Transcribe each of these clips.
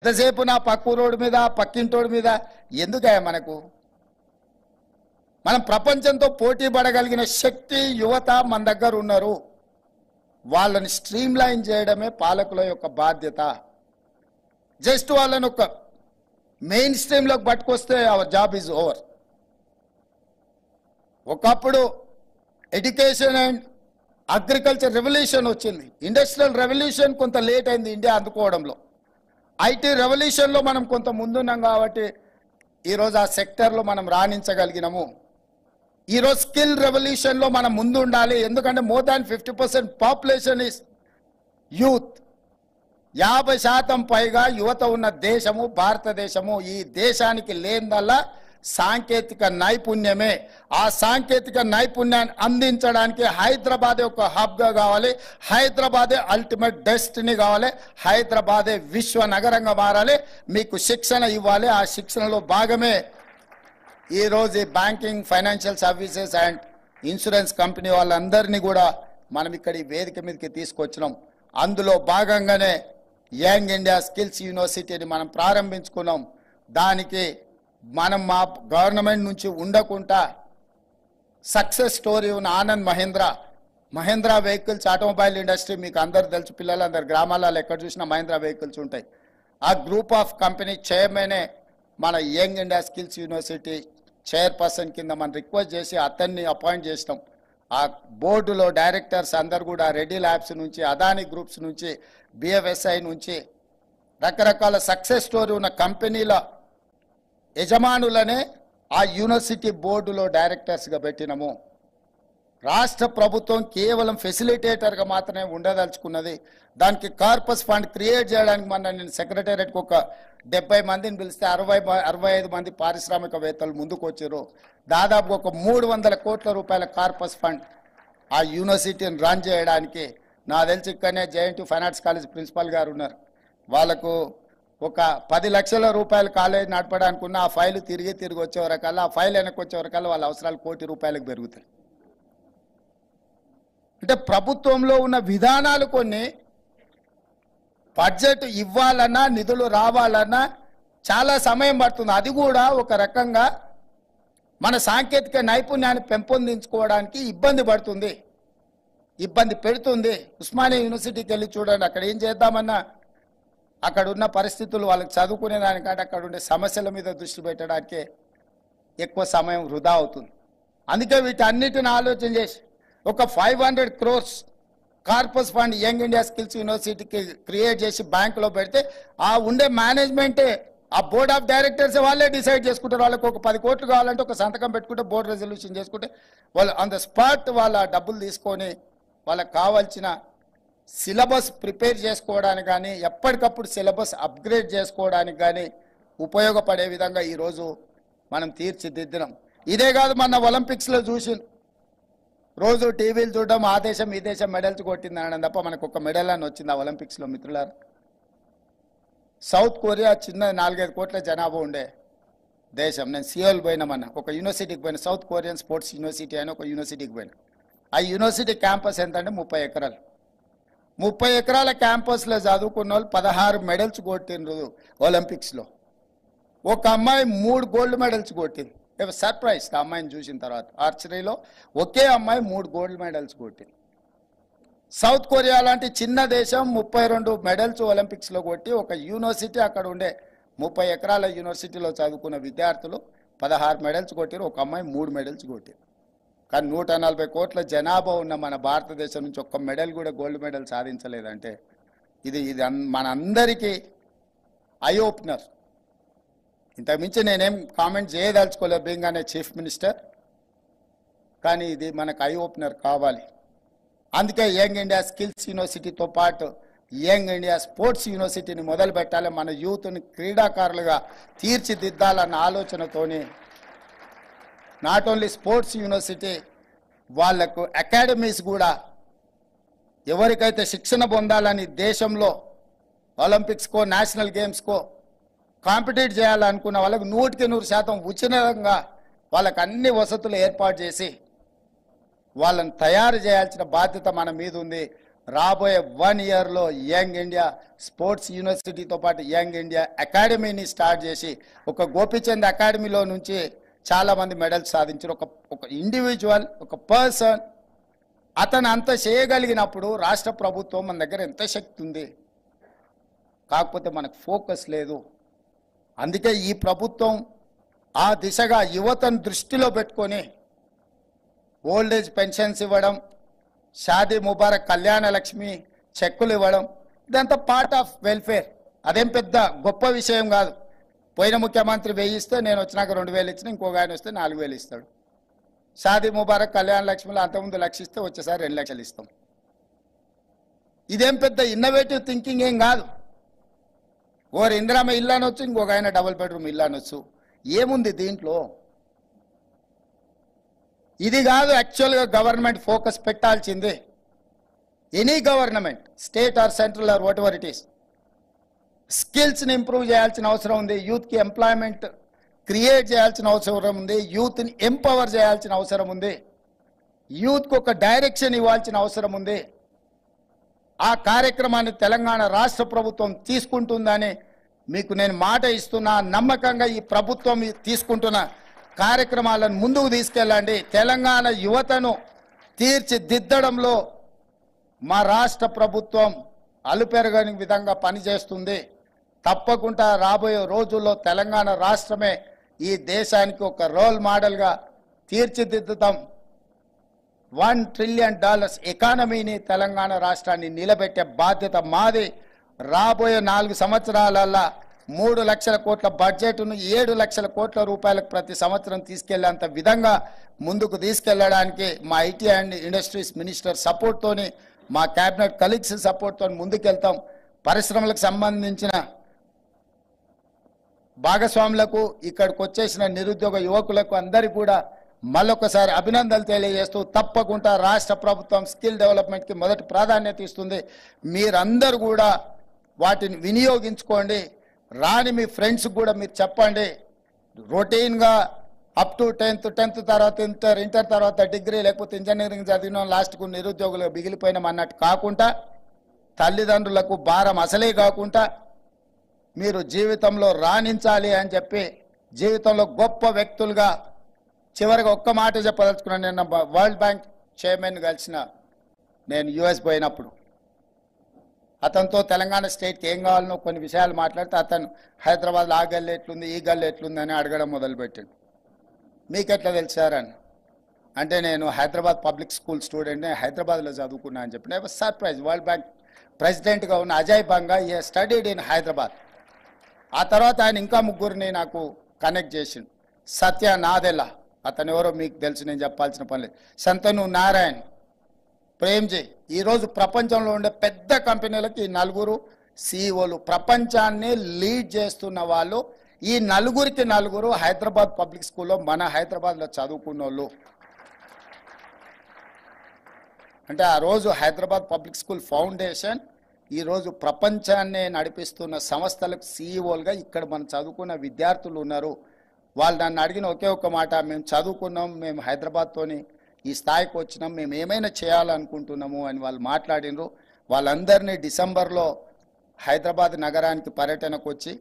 ఎంతసేపు నా పక్కూరోడి మీద పక్కింటోడి మీద ఎందుకయ్యా మనకు? మనం ప్రపంచంతో పోటీ పడగలిగిన శక్తి యువత మన దగ్గర ఉన్నారు. వాళ్ళని స్ట్రీమ్ లైన్ చేయడమే పాలకుల యొక్క బాధ్యత. జస్ట్ వాళ్ళని ఒక మెయిన్ స్ట్రీమ్లోకి పట్టుకొస్తే అవర్ జాబ్ ఈజ్ ఓవర్. ఒకప్పుడు ఎడ్యుకేషన్ అండ్ అగ్రికల్చర్ రెవల్యూషన్ వచ్చింది. ఇండస్ట్రియల్ రెవల్యూషన్ కొంత లేట్ అయింది ఇండియా అందుకోవడంలో. ఐటీ రెవల్యూషన్లో మనం కొంత ముందున్నాం కాబట్టి ఈరోజు ఆ సెక్టర్లో మనం రాణించగలిగినాము. ఈరోజు స్కిల్ రెవల్యూషన్లో మనం ముందు ఉండాలి. ఎందుకంటే more than 50% population is youth. 50% పైగా యువత ఉన్న దేశము భారతదేశము. ఈ దేశానికి లేనిదల్లా సాంకేతిక నైపుణ్యమే. ఆ సాంకేతిక నైపుణ్యాన్ని అందించడానికి హైదరాబాదే ఒక హబ్గా కావాలి. హైదరాబాదే అల్టిమేట్ డెస్టినీ కావాలి. హైదరాబాదే విశ్వ నగరంగా మారాలి. మీకు శిక్షణ ఇవ్వాలి. ఆ శిక్షణలో భాగమే ఈరోజు banking, financial services and insurance company వాళ్ళందరినీ కూడా మనం ఇక్కడ ఈ వేదిక మీదకి తీసుకొచ్చినాం. అందులో భాగంగానే యంగ్ ఇండియా స్కిల్స్ యూనివర్సిటీని మనం ప్రారంభించుకున్నాం. దానికి మనం మా గవర్నమెంట్ నుంచి ఉండకుండా సక్సెస్ స్టోరీ ఉన్న Anand Mahindra vehicles automobile industry మీకు అందరు తెలుసు. పిల్లలందరు గ్రామాలలో ఎక్కడ చూసినా మహేంద్ర వెహికల్స్ ఉంటాయి. ఆ గ్రూప్ ఆఫ్ కంపెనీ చైర్మనే మన young India skills university chairperson కింద మనం రిక్వెస్ట్ చేసి అతన్ని అపాయింట్ చేసినాం. ఆ బోర్డులో డైరెక్టర్స్ అందరు కూడా రెడ్డి ల్యాబ్స్ నుంచి, అదానీ గ్రూప్స్ నుంచి, బిఎఫ్ఎస్ఐ నుంచి రకరకాల సక్సెస్ స్టోరీ ఉన్న కంపెనీల యజమానులనే ఆ యూనివర్సిటీ బోర్డులో డైరెక్టర్స్గా పెట్టినాము. రాష్ట్ర ప్రభుత్వం కేవలం ఫెసిలిటేటర్గా మాత్రమే ఉండదలుచుకున్నది. దానికి కార్పస్ ఫండ్ క్రియేట్ చేయడానికి నేను సెక్రటేరియట్కి ఒక 70 మందిని పిలిస్తే 65 మంది పారిశ్రామికవేత్తలు ముందుకు వచ్చారు. దాదాపు ఒక 300 కోట్ల రూపాయల కార్పస్ ఫండ్ ఆ యూనివర్సిటీని రన్ చేయడానికి. నా తెలిసి ఇక్కడనే JNT fine arts college principal గారు ఉన్నారు. వాళ్ళకు ఒక 10 లక్షల రూపాయల కాలేజ్ నడపడానికి ఉన్న ఆ ఫైల్ తిరిగి వచ్చే వరకల్లా, ఆ ఫైల్ వెనక్కి వచ్చే వరకల్లా వాళ్ళ అవసరాలు ₹1 కోటి పెరుగుతాయి. అంటే ప్రభుత్వంలో ఉన్న విధానాలు కొన్ని బడ్జెట్ ఇవ్వాలన్నా నిధులు రావాలన్నా చాలా సమయం పడుతుంది. అది కూడా ఒక రకంగా మన సాంకేతిక నైపుణ్యాన్ని పెంపొందించుకోవడానికి ఇబ్బంది పెడుతుంది. ఉస్మానియా యూనివర్సిటీకి వెళ్ళి చూడండి, అక్కడ ఏం చేద్దామన్నా అక్కడ ఉన్న పరిస్థితులు వాళ్ళకి చదువుకునే దానికంటే అక్కడ ఉండే సమస్యల మీద దృష్టి పెట్టడానికి ఎక్కువ సమయం వృధా అవుతుంది. అందుకే వీటన్నిటిని ఆలోచన చేసి ఒక 500 crores corpus fund young India skills యూనివర్సిటీకి క్రియేట్ చేసి బ్యాంకులో పెడితే ఆ ఉండే మేనేజ్మెంటే, ఆ బోర్డ్ ఆఫ్ డైరెక్టర్స్ వాళ్ళే డిసైడ్ చేసుకుంటారు. వాళ్ళకి ఒక 10 కోట్లు కావాలంటే ఒక సంతకం పెట్టుకుంటే బోర్డు రెజల్యూషన్ చేసుకుంటే వాళ్ళు ఆన్ ద స్పాట్ వాళ్ళ డబ్బులు తీసుకొని వాళ్ళకి కావాల్సిన సిలబస్ ప్రిపేర్ చేసుకోవడానికి కానీ, ఎప్పటికప్పుడు సిలబస్ అప్గ్రేడ్ చేసుకోవడానికి కానీ ఉపయోగపడే విధంగా ఈరోజు మనం తీర్చిదిద్దినాం. ఇదే కాదు, మన ఒలింపిక్స్లో చూసి రోజు టీవీలు చూడడం ఆ దేశం ఈ దేశం మెడల్స్ కొట్టింది అనడం తప్ప మనకు ఒక మెడల్ అని వచ్చింది ఆ ఒలింపిక్స్లో. మిత్రులారా, సౌత్ కొరియా చిన్న 4-5 కోట్ల జనాభా ఉండే దేశం. నేను సియోల్ పోయినామన్నా, ఒక యూనివర్సిటీకి పోయినా, సౌత్ కొరియన్ స్పోర్ట్స్ యూనివర్సిటీ అని ఒక యూనివర్సిటీకి పోయినా. ఆ యూనివర్సిటీ క్యాంపస్ ఎంత అంటే 30 ఎకరాలు. 30 ఎకరాల క్యాంపస్లో చదువుకున్న వాళ్ళు 16 మెడల్స్ కొట్టిండ్రు ఒలింపిక్స్లో. ఒక అమ్మాయి 3 గోల్డ్ మెడల్స్ కొట్టింది. సర్ప్రైజ్ ఆ అమ్మాయిని చూసిన తర్వాత. ఆర్చరీలో ఒకే అమ్మాయి 3 గోల్డ్ మెడల్స్ కొట్టింది. సౌత్ కొరియా లాంటి చిన్న దేశం 32 మెడల్స్ ఒలింపిక్స్లో కొట్టి, ఒక యూనివర్సిటీ అక్కడ ఉండే 30 ఎకరాల యూనివర్సిటీలో చదువుకున్న విద్యార్థులు 16 మెడల్స్ కొట్టారు. ఒక అమ్మాయి 3 మెడల్స్ కొట్టింది. కానీ 140 కోట్ల జనాభా ఉన్న మన భారతదేశం నుంచి ఒక్క మెడల్ కూడా గోల్డ్ మెడల్ సాధించలేదంటే ఇది మన అందరికీ ఐ ఓపెనర్. ఇంతకుమించి నేనేం కామెంట్ చేయదలుచుకోలేదు బీయింగ్ అనే చీఫ్ మినిస్టర్. కానీ ఇది మనకు ఐ ఓపెనర్ కావాలి. అందుకే యంగ్ ఇండియా స్కిల్స్ యూనివర్సిటీతో పాటు యంగ్ ఇండియా స్పోర్ట్స్ యూనివర్సిటీని మొదలు పెట్టాలి. మన యూత్ని క్రీడాకారులుగా తీర్చిదిద్దాలన్న ఆలోచనతోని నాట్ ఓన్లీ స్పోర్ట్స్ యూనివర్సిటీ, వాళ్లకు అకాడమీస్ కూడా ఎవరికైతే శిక్షణ పొందాలని దేశంలో ఒలింపిక్స్కో నేషనల్ గేమ్స్కో కాంపిటీట్ చేయాలనుకున్న వాళ్ళకు 100% ఉచితంగా వాళ్ళకు అన్ని వసతులు ఏర్పాటు చేసి వాళ్ళని తయారు చేయాల్సిన బాధ్యత మన మీద ఉంది. రాబోయే 1 ఇయర్లో యంగ్ ఇండియా స్పోర్ట్స్ యూనివర్సిటీతో పాటు యంగ్ ఇండియా అకాడమీని స్టార్ట్ చేసి ఒక గోపీచంద్ అకాడమీలో నుంచి చాలామంది మెడల్స్ సాధించారు. ఒక ఇండివిజువల్, ఒక పర్సన్ అతను అంత చేయగలిగినప్పుడు రాష్ట్ర ప్రభుత్వం మన దగ్గర ఎంత శక్తి ఉంది, కాకపోతే మనకు ఫోకస్ లేదు. అందుకే ఈ ప్రభుత్వం ఆ దిశగా యువతను దృష్టిలో పెట్టుకొని ఓల్డేజ్ పెన్షన్స్ ఇవ్వడం, షాదీ ముబారక్, కళ్యాణ లక్ష్మి చెక్కులు ఇవ్వడం, ఇదంతా పార్ట్ ఆఫ్ వెల్ఫేర్. అదేం పెద్ద గొప్ప విషయం కాదు. పోయిన ముఖ్యమంత్రి 1000 ఇస్తే నేను వచ్చినాక 2000 ఇచ్చిన, ఇంకొక ఆయన వస్తే 4000 ఇస్తాడు. షాదీ ముబారక్, కళ్యాణ లక్ష్మిలో అంతకుముందు 1,00,000 ఇస్తే వచ్చేసారి 2 లక్షలు ఇస్తాం. ఇదేం పెద్ద ఇన్నోవేటివ్ థింకింగ్ ఏం కాదు. ఓరు ఇందిరామ ఇల్లు అనొచ్చు, ఇంకొక ఆయన డబుల్ బెడ్రూమ్ ఇల్లు అనొచ్చు. ఏముంది దీంట్లో? ఇది కాదు యాక్చువల్గా గవర్నమెంట్ ఫోకస్ పెట్టాల్సిందే. Any government, state or central or whatever it is, స్కిల్స్ని ఇంప్రూవ్ చేయాల్సిన అవసరం ఉంది. యూత్కి ఎంప్లాయ్మెంట్ క్రియేట్ చేయాల్సిన అవసరం ఉంది. యూత్ని ఎంపవర్ చేయాల్సిన అవసరం ఉంది. యూత్కి ఒక డైరెక్షన్ ఇవ్వాల్సిన అవసరం ఉంది. ఆ కార్యక్రమాన్ని తెలంగాణ రాష్ట్ర ప్రభుత్వం తీసుకుంటుందని మీకు నేను మాట ఇస్తున్నా. నమ్మకంగా ఈ ప్రభుత్వం తీసుకుంటున్న కార్యక్రమాలను ముందుకు తీసుకెళ్ళండి. తెలంగాణ యువతను తీర్చిదిద్దడంలో మా రాష్ట్ర ప్రభుత్వం అలుపెరగని విధంగా పనిచేస్తుంది. తప్పకుండా రాబోయే రోజుల్లో తెలంగాణ రాష్ట్రమే ఈ దేశానికి ఒక రోల్ మోడల్గా తీర్చిదిద్దుతాం. $1 ట్రిలియన్ ఎకానమీని తెలంగాణ రాష్ట్రాన్ని నిలబెట్టే బాధ్యత మాది. రాబోయే 4 సంవత్సరాలల్లా 3 లక్షల కోట్ల బడ్జెట్ను 7 లక్షల కోట్ల రూపాయలకు ప్రతి సంవత్సరం తీసుకెళ్లేంత విధంగా ముందుకు తీసుకెళ్లడానికి మా ఐటీ అండ్ ఇండస్ట్రీస్ మినిస్టర్ సపోర్ట్తోని, మా క్యాబినెట్ కలీగ్స్ సపోర్ట్తో ముందుకెళ్తాం. పరిశ్రమలకు సంబంధించిన భాగస్వాములకు, ఇక్కడికి వచ్చేసిన నిరుద్యోగ యువకులకు అందరికీ కూడా మళ్ళొకసారి అభినందనలు తెలియజేస్తూ, తప్పకుండా రాష్ట్ర ప్రభుత్వం స్కిల్ డెవలప్మెంట్కి మొదటి ప్రాధాన్యత ఇస్తుంది. మీరందరూ కూడా వాటిని వినియోగించుకోండి. రాని మీ ఫ్రెండ్స్కి కూడా మీరు చెప్పండి. రొటీన్గా అప్ టు 10th తర్వాత ఇంటర్ తర్వాత డిగ్రీ లేకపోతే ఇంజనీరింగ్ చదివిన లాస్ట్కు నిరుద్యోగులకు మిగిలిపోయినాం అన్నట్టు కాకుండా, తల్లిదండ్రులకు భారం అసలే కాకుండా మీరు జీవితంలో రాణించాలి అని చెప్పి, జీవితంలో గొప్ప వ్యక్తులుగా, చివరిగా ఒక్క మాట చెప్పదలుచుకున్నాను. నేను వరల్డ్ బ్యాంక్ చైర్మన్ కలిసిన, నేను యుఎస్ పోయినప్పుడు అతనితో తెలంగాణ స్టేట్కి ఏం కావాలనో కొన్ని విషయాలు మాట్లాడితే, అతను హైదరాబాద్లో ఆ గల్లి ఎట్లుంది, ఈ గల్లి ఎట్లుంది అని అడగడం మొదలుపెట్టాడు. మీకెట్లా తెలిసారని అంటే, నేను హైదరాబాద్ పబ్లిక్ స్కూల్ స్టూడెంట్ని, హైదరాబాద్లో చదువుకున్నా అని చెప్పి. నేను సర్ప్రైజ్. వరల్డ్ బ్యాంక్ ప్రెసిడెంట్గా ఉన్న అజయ్ బంగా ఈ స్టడీడ్ ఇన్ హైదరాబాద్. ఆ తర్వాత ఆయన ఇంకా 3 నాకు కనెక్ట్ చేసిండు. సత్య నాదెల్లా, అతను ఎవరో మీకు తెలుసు, నేను చెప్పాల్సిన పని లేదు. శంతను నారాయణ్, ప్రేమ్జీ. ఈరోజు ప్రపంచంలో ఉండే పెద్ద కంపెనీలకు ఈ 4 CEOలు, ప్రపంచాన్ని లీడ్ చేస్తున్న వాళ్ళు. ఈ 4 హైదరాబాద్ పబ్లిక్ స్కూల్లో, మన హైదరాబాద్లో చదువుకున్న వాళ్ళు. అంటే ఆ రోజు హైదరాబాద్ పబ్లిక్ స్కూల్ ఫౌండేషన్ ఈరోజు ప్రపంచాన్ని నడిపిస్తున్న సంస్థలకు CEOలుగా ఇక్కడ మనం చదువుకున్న విద్యార్థులు ఉన్నారు. వాళ్ళు నన్ను అడిగిన ఒకే ఒక్క మాట, మేము చదువుకున్నాం, మేము హైదరాబాద్తోని ఈ స్థాయికి వచ్చినాం, మేము ఏమైనా చేయాలనుకుంటున్నాము అని వాళ్ళు మాట్లాడినరు. వాళ్ళందరినీ డిసెంబర్లో హైదరాబాద్ నగరానికి పర్యటనకు వచ్చి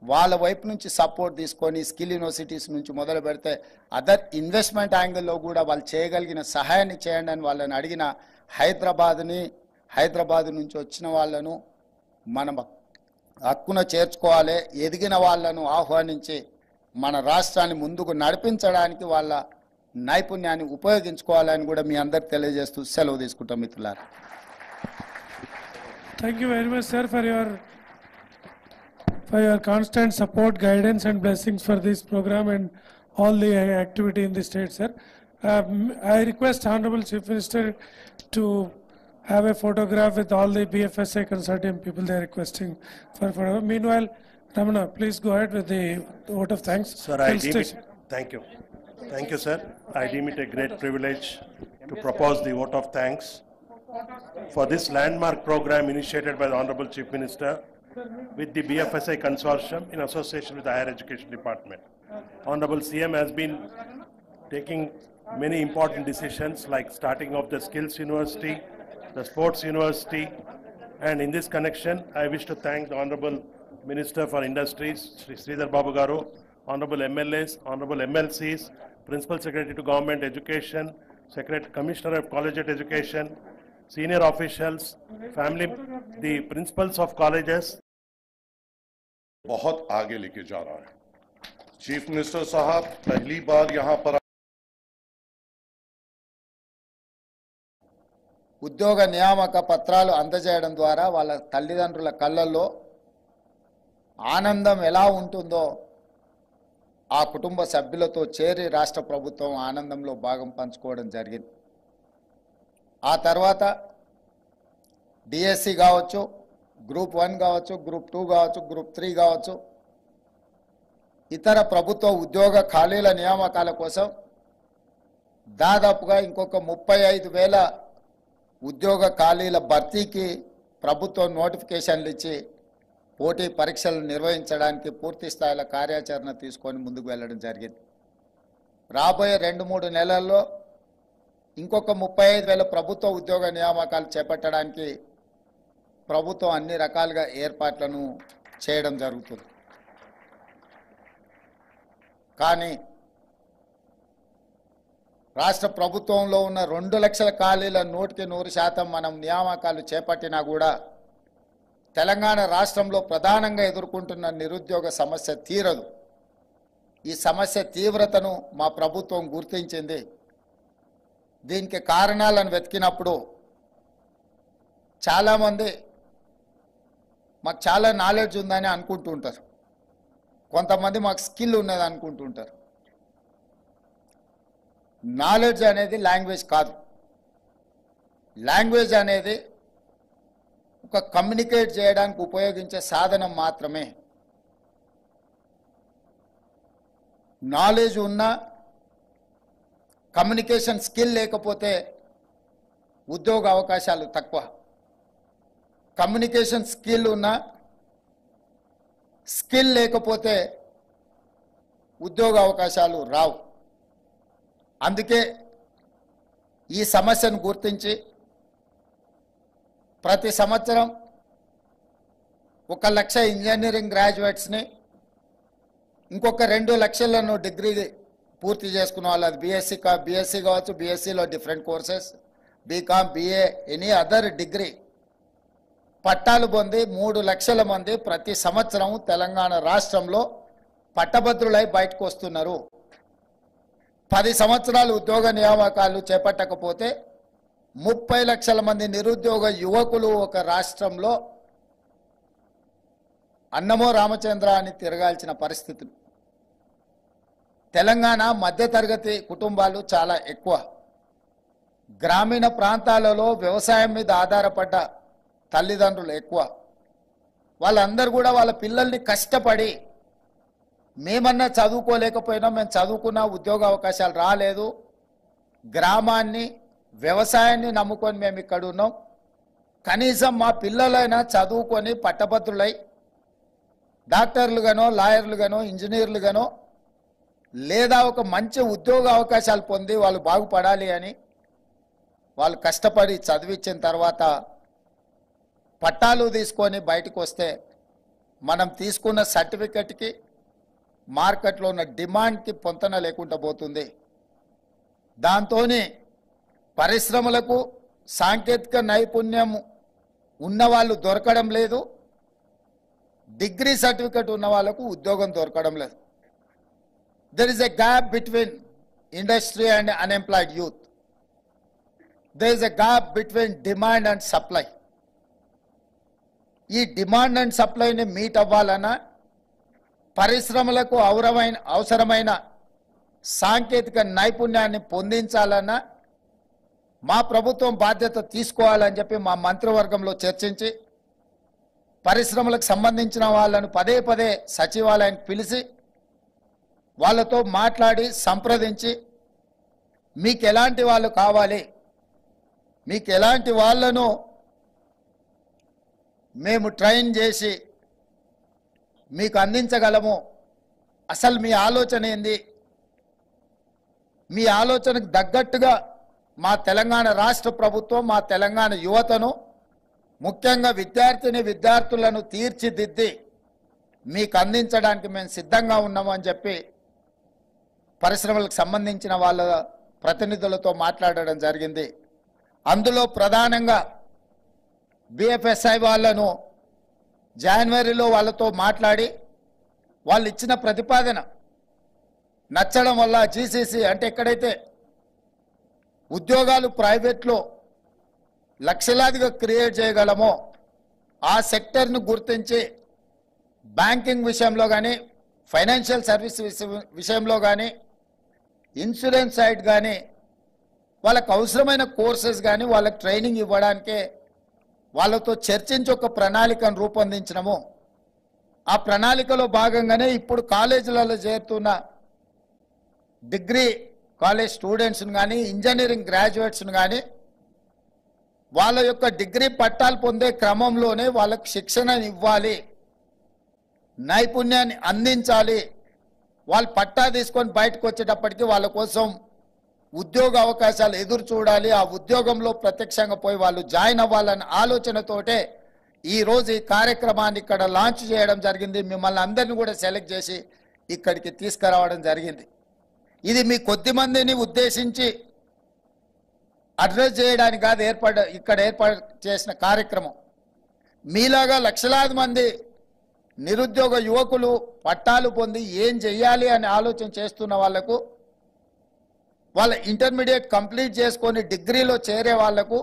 వాళ్ళ వైపు నుంచి సపోర్ట్ తీసుకొని స్కిల్ యూనివర్సిటీస్ నుంచి మొదలు పెడితే అదర్ ఇన్వెస్ట్మెంట్ యాంగిల్లో కూడా వాళ్ళు చేయగలిగిన సహాయాన్ని చేయండి అని వాళ్ళని అడిగిన హైదరాబాద్ నుంచి వచ్చిన వాళ్ళను మనం హక్కున చేర్చుకోవాలి. ఎదిగిన వాళ్ళను ఆహ్వానించి మన రాష్ట్రాన్ని ముందుకు నడిపించడానికి వాళ్ళ నైపుణ్యాన్ని ఉపయోగించుకోవాలని కూడా మీ అందరికి తెలియజేస్తూ సెలవు తీసుకుంటాం మిత్రులారా. Thank you very much, sir, for your constant support, guidance and blessings for this program and all the activity in the state, sir. I request Honorable Chief Minister to have a photograph with all the BFSI consortium people they are requesting for photograph. Meanwhile, Ramana, please go ahead with the vote of thanks. Sir, thank you. Thank you, sir. I deem it a great privilege to propose the vote of thanks for this landmark program initiated by the Honorable Chief Minister with the BFSI Consortium in association with the Higher Education Department. Honorable CM has been taking many important decisions like starting of the Skills University, the Sports University. And in this connection, I wish to thank the Honorable Minister for Industries, Shri Sridhar Babu Garu, Honorable MLAs, Honorable MLCs, Principal Secretary to Government Education, Secretary Commissioner of Collegiate Education, senior officials, family, the principals of colleges. बहुत आगे लेके जा रहा है। Chief minister साहब पहली बार यहाँ पर ఉద్యోగ నియామక పత్రాలు అందజేయడం ద్వారా వాళ్ళ తల్లిదండ్రుల కళ్ళల్లో ఆనందం ఎలా ఉంటుందో ఆ కుటుంబ సభ్యులతో చేరి రాష్ట్ర ప్రభుత్వం ఆనందంలో భాగం పంచుకోవడం జరిగింది. ఆ తర్వాత డిఎస్సి కావచ్చు, గ్రూప్ 1 కావచ్చు, గ్రూప్ 2 కావచ్చు, గ్రూప్ 3 కావచ్చు, ఇతర ప్రభుత్వ ఉద్యోగ ఖాళీల నియామకాల కోసం దాదాపుగా ఇంకొక 35,000 ఉద్యోగ ఖాళీల భర్తీకి ప్రభుత్వం నోటిఫికేషన్లు ఇచ్చి పోటీ పరీక్షలు నిర్వహించడానికి పూర్తి స్థాయిలో కార్యాచరణ తీసుకొని ముందుకు వెళ్ళడం జరిగింది. రాబోయే 2-3 నెలల్లో ఇంకొక 35,000 ప్రభుత్వ ఉద్యోగ నియామకాలు చేపట్టడానికి ప్రభుత్వం అన్ని రకాలుగా ఏర్పాట్లను చేయడం జరుగుతుంది. కానీ రాష్ట్ర ప్రభుత్వంలో ఉన్న 2 లక్షల ఖాళీల 100% మనం నియామకాలు చేపట్టినా కూడా తెలంగాణ రాష్ట్రంలో ప్రధానంగా ఎదుర్కొంటున్న నిరుద్యోగ సమస్య తీరదు. ఈ సమస్య తీవ్రతను మా ప్రభుత్వం గుర్తించింది. దీనికి కారణాలను వెతికినప్పుడు చాలామంది మాకు చాలా నాలెడ్జ్ ఉందని అనుకుంటుంటారు, కొంతమంది మాకు స్కిల్ ఉన్నది అనుకుంటుంటారు. నాలెడ్జ్ అనేది లాంగ్వేజ్ కాదు. లాంగ్వేజ్ అనేది ఒక కమ్యూనికేట్ చేయడానికి ఉపయోగించే సాధనం మాత్రమే. నాలెడ్జ్ ఉన్నా కమ్యూనికేషన్ స్కిల్ లేకపోతే ఉద్యోగ అవకాశాలు తక్కువ. కమ్యూనికేషన్ స్కిల్ ఉన్నా స్కిల్ లేకపోతే ఉద్యోగ అవకాశాలు రావు. అందుకే ఈ సమస్యను గుర్తించి ప్రతి సంవత్సరం 1 లక్ష ఇంజనీరింగ్ గ్రాడ్యుయేట్స్ని, ఇంకొక 2 లక్షలను డిగ్రీ పూర్తి చేసుకున్న వాళ్ళు, అది బీఎస్సీ కావచ్చు, బీఎస్సీలో different courses, BCom, BA, any other degree పట్టాలు పొంది 3 లక్షల మంది ప్రతి సంవత్సరం తెలంగాణ రాష్ట్రంలో పట్టభద్రులై బయటకు వస్తున్నారు. 10 సంవత్సరాలు ఉద్యోగ నియామకాలు చేపట్టకపోతే 30 లక్షల మంది నిరుద్యోగ యువకులు ఒక రాష్ట్రంలో అన్నమో రామచంద్ర అని తిరగాల్సిన పరిస్థితులు. తెలంగాణ మధ్యతరగతి కుటుంబాలు చాలా ఎక్కువ. గ్రామీణ ప్రాంతాలలో వ్యవసాయం మీద ఆధారపడ్డ తల్లిదండ్రులు ఎక్కువ. వాళ్ళందరూ కూడా వాళ్ళ పిల్లల్ని కష్టపడి, మేమన్నా చదువుకోలేకపోయినా మేము చదువుకున్న ఉద్యోగ అవకాశాలు రాలేదు, గ్రామాన్ని వ్యవసాయాన్ని నమ్ముకొని మేము ఇక్కడ ఉన్నాం, కనీసం మా పిల్లలైనా చదువుకొని పట్టభద్రులై డాక్టర్లుగానో, లాయర్లుగానో, ఇంజనీర్లుగానో, లేదా ఒక మంచి ఉద్యోగ అవకాశాలు పొంది వాళ్ళు బాగుపడాలి అని వాళ్ళు కష్టపడి చదివించిన తర్వాత పట్టాలు తీసుకొని బయటకు వస్తే మనం తీసుకున్న సర్టిఫికెట్కి మార్కెట్లో ఉన్న డిమాండ్కి పొంతన లేకుండా పోతుంది. దాంతో పరిశ్రమలకు సాంకేతిక నైపుణ్యం ఉన్నవాళ్ళు దొరకడం లేదు, డిగ్రీ సర్టిఫికెట్ ఉన్న వాళ్ళకు ఉద్యోగం దొరకడం లేదు. There is a gap between industry and unemployed youth. There is a gap between demand and supply. ఈ డిమాండ్ అండ్ సప్లైని మీట్ అవ్వాలన్నా, పరిశ్రమలకు అవసరమైన సాంకేతిక నైపుణ్యాన్ని పొందించాలన్నా మా ప్రభుత్వం బాధ్యత తీసుకోవాలని చెప్పి మా మంత్రివర్గంలో చర్చించి పరిశ్రమలకు సంబంధించిన వాళ్ళను పదే పదే సచివాలయానికి పిలిచి వాళ్ళతో మాట్లాడి సంప్రదించి మీకు ఎలాంటి వాళ్ళు కావాలి, మీకు ఎలాంటి వాళ్ళను మేము ట్రైన్ చేసి మీకు అందించగలము, అసలు మీ ఆలోచన ఏంది, మీ ఆలోచనకు తగ్గట్టుగా మా తెలంగాణ రాష్ట్ర ప్రభుత్వం మా తెలంగాణ యువతను ముఖ్యంగా విద్యార్థులను తీర్చిదిద్ది మీకు అందించడానికి మేము సిద్ధంగా ఉన్నాము అని చెప్పి పరిశ్రమలకు సంబంధించిన వాళ్ళ ప్రతినిధులతో మాట్లాడడం జరిగింది. అందులో ప్రధానంగా బిఎఫ్ఎస్ఐ వాళ్ళను జనవరిలో వాళ్ళతో మాట్లాడి వాళ్ళు ఇచ్చిన ప్రతిపాదన నచ్చడం వల్ల జీసీసీ అంటే ఎక్కడైతే ఉద్యోగాలు ప్రైవేట్లో లక్షలాదిగా క్రియేట్ చేయగలమో ఆ సెక్టర్ను గుర్తించి బ్యాంకింగ్ విషయంలో కానీ ఫైనాన్షియల్ సర్వీస్ విషయంలో కానీ ఇన్సూరెన్స్ సైడ్ కానీ వాళ్ళకు అవసరమైన కోర్సెస్ కానీ వాళ్ళకి ట్రైనింగ్ ఇవ్వడానికే వాళ్ళతో చర్చించి ఒక ప్రణాళికను రూపొందించినము. ఆ ప్రణాళికలో భాగంగానే ఇప్పుడు కాలేజీలలో చేరుతున్న డిగ్రీ కాలేజ్ స్టూడెంట్స్ని కానీ ఇంజనీరింగ్ గ్రాడ్యుయేట్స్ని కానీ వాళ్ళ యొక్క డిగ్రీ పట్టాలు పొందే క్రమంలోనే వాళ్ళకు శిక్షణ ఇవ్వాలి, నైపుణ్యాన్ని అందించాలి. వాళ్ళు పట్టా తీసుకొని బయటకు వచ్చేటప్పటికి వాళ్ళ కోసం ఉద్యోగ అవకాశాలు ఎదురు చూడాలి. ఆ ఉద్యోగంలో ప్రత్యక్షంగా పోయి వాళ్ళు జాయిన్ అవ్వాలన్న ఆలోచనతోటే ఈరోజు ఈ కార్యక్రమాన్ని ఇక్కడ లాంచ్ చేయడం జరిగింది. మిమ్మల్ని అందరినీ కూడా సెలెక్ట్ చేసి ఇక్కడికి తీసుకురావడం జరిగింది. ఇది మీ కొద్ది మందిని ఉద్దేశించి అడ్రస్ చేయడానికి కాదు ఇక్కడ ఏర్పాటు చేసిన కార్యక్రమం. మీలాగా లక్షలాది మంది నిరుద్యోగ యువకులు పట్టాలు పొంది ఏం చెయ్యాలి అని ఆలోచన చేస్తున్న వాళ్లకు, వాళ్ళ ఇంటర్మీడియట్ కంప్లీట్ చేసుకొని డిగ్రీలో చేరే వాళ్లకు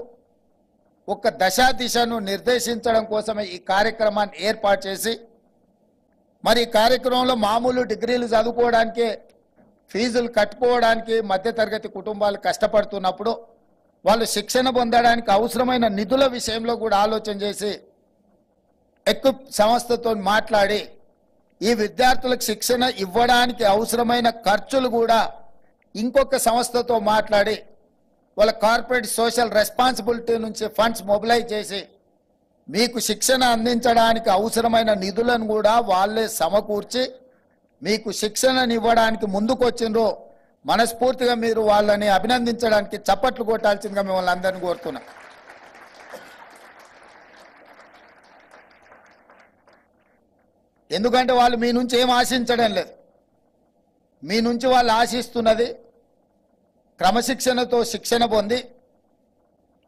ఒక దశా దిశను నిర్దేశించడం కోసమే ఈ కార్యక్రమాన్ని ఏర్పాటు చేసి, మరి ఈ కార్యక్రమంలో మామూలు డిగ్రీలు చదువుకోవడానికి ఫీజులు కట్టుకోవడానికి మధ్యతరగతి కుటుంబాలు కష్టపడుతున్నప్పుడు వాళ్ళు శిక్షణ పొందడానికి అవసరమైన నిధుల విషయంలో కూడా ఆలోచన చేసి ఎక్విప్ సంస్థతో మాట్లాడి ఈ విద్యార్థులకు శిక్షణ ఇవ్వడానికి అవసరమైన ఖర్చులు కూడా ఇంకొక సంస్థతో మాట్లాడి వాళ్ళ కార్పొరేట్ సోషల్ రెస్పాన్సిబిలిటీ నుంచి ఫండ్స్ మొబిలైజ్ చేసి మీకు శిక్షణ అందించడానికి అవసరమైన నిధులను కూడా వాళ్ళే సమకూర్చి మీకు శిక్షణను ఇవ్వడానికి ముందుకు వచ్చిండ్రో మనస్ఫూర్తిగా మీరు వాళ్ళని అభినందించడానికి చప్పట్లు కొట్టాల్సిందిగా మిమ్మల్ని అందరినీ కోరుతున్నా. ఎందుకంటే వాళ్ళు మీ నుంచి ఏం ఆశించడం లేదు. మీ నుంచి వాళ్ళు ఆశిస్తున్నది క్రమశిక్షణతో శిక్షణ పొంది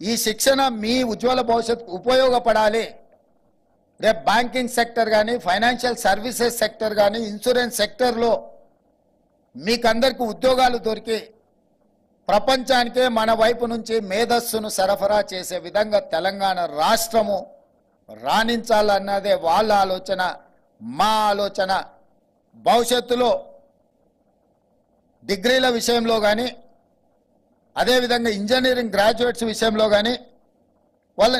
ఈ శిక్షణ మీ ఉజ్వల భవిష్యత్తుకు ఉపయోగపడాలి. రేపు బ్యాంకింగ్ సెక్టర్ కానీ ఫైనాన్షియల్ సర్వీసెస్ సెక్టర్ కానీ ఇన్సూరెన్స్ సెక్టర్లో మీకందరికీ ఉద్యోగాలు దొరికి ప్రపంచానికే మన వైపు నుంచి మేధస్సును సరఫరా చేసే విధంగా తెలంగాణ రాష్ట్రము రాణించాలన్నదే వాళ్ళ ఆలోచన, మా ఆలోచన. భవిష్యత్తులో డిగ్రీల విషయంలో కానీ అదేవిధంగా ఇంజనీరింగ్ గ్రాడ్యుయేట్స్ విషయంలో కానీ వాళ్ళ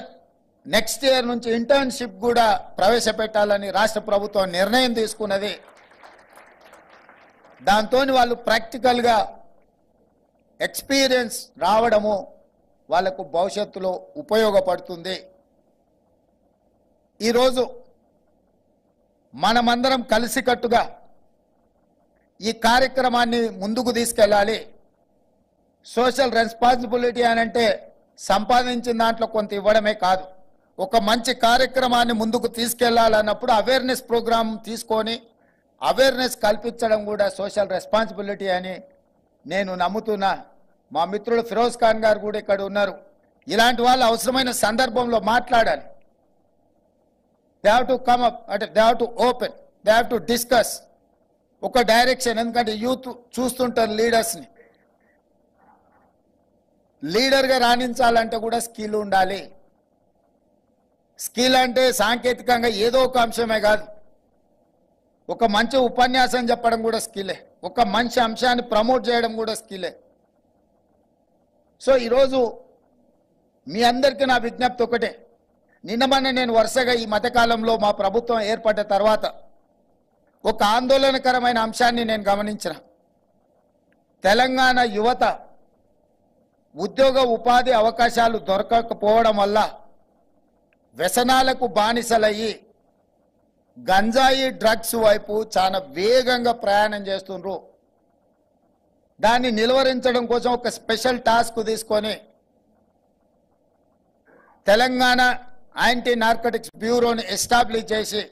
నెక్స్ట్ ఇయర్ నుంచి ఇంటర్న్షిప్ కూడా ప్రవేశపెట్టాలని రాష్ట్ర ప్రభుత్వం నిర్ణయం తీసుకున్నది. దాంతో వాళ్ళు ప్రాక్టికల్గా ఎక్స్పీరియన్స్ రావడము వాళ్ళకు భవిష్యత్తులో ఉపయోగపడుతుంది. ఈరోజు మనమందరం కలిసికట్టుగా ఈ కార్యక్రమాన్ని ముందుకు తీసుకెళ్ళాలి. సోషల్ రెస్పాన్సిబిలిటీ అని అంటే సంపాదించిన దాంట్లో కొంత ఇవ్వడమే కాదు, ఒక మంచి కార్యక్రమాన్ని ముందుకు తీసుకెళ్లాలన్నప్పుడు అవేర్నెస్ ప్రోగ్రామ్ తీసుకొని అవేర్నెస్ కల్పించడం కూడా సోషల్ రెస్పాన్సిబిలిటీ అని నేను నమ్ముతున్నా. మా మిత్రుడు ఫిరోజ్ ఖాన్ గారు కూడా ఇక్కడ ఉన్నారు. ఇలాంటి వాళ్ళు అవసరమైన సందర్భంలో మాట్లాడాలి. They have to come up, అంటే they have to open, they have to discuss ఒక డైరెక్షన్. ఎందుకంటే యూత్ చూస్తుంటారు లీడర్స్ని. లీడర్గా రాణించాలంటే కూడా స్కిల్ ఉండాలి. స్కిల్ అంటే సాంకేతికంగా ఏదో ఒక అంశమే కాదు, ఒక మంచి ఉపన్యాసం చెప్పడం కూడా స్కిల్లే, ఒక మంచి అంశాన్ని ప్రమోట్ చేయడం కూడా స్కిల్లే. సో ఈరోజు మీ అందరికీ నా విజ్ఞప్తి ఒకటే. నిన్నమన్న నేను వరుసగా ఈ మధ్యకాలంలో మా ప్రభుత్వం ఏర్పడ్డ తర్వాత ఒక ఆందోళనకరమైన అంశాన్ని నేను గమనించిన. తెలంగాణ యువత ఉద్యోగ ఉపాధి అవకాశాలు దొరకకపోవడం వల్ల వ్యసనాలకు బానిసలయ్యి గంజాయి డ్రగ్స్ వైపు చాలా వేగంగా ప్రయాణం చేస్తుండ్రు. దాన్ని నిలువరించడం కోసం ఒక స్పెషల్ టాస్క్ తీసుకొని తెలంగాణ యాంటీ నార్కోటిక్స్ బ్యూరోని ఎస్టాబ్లిష్ చేసి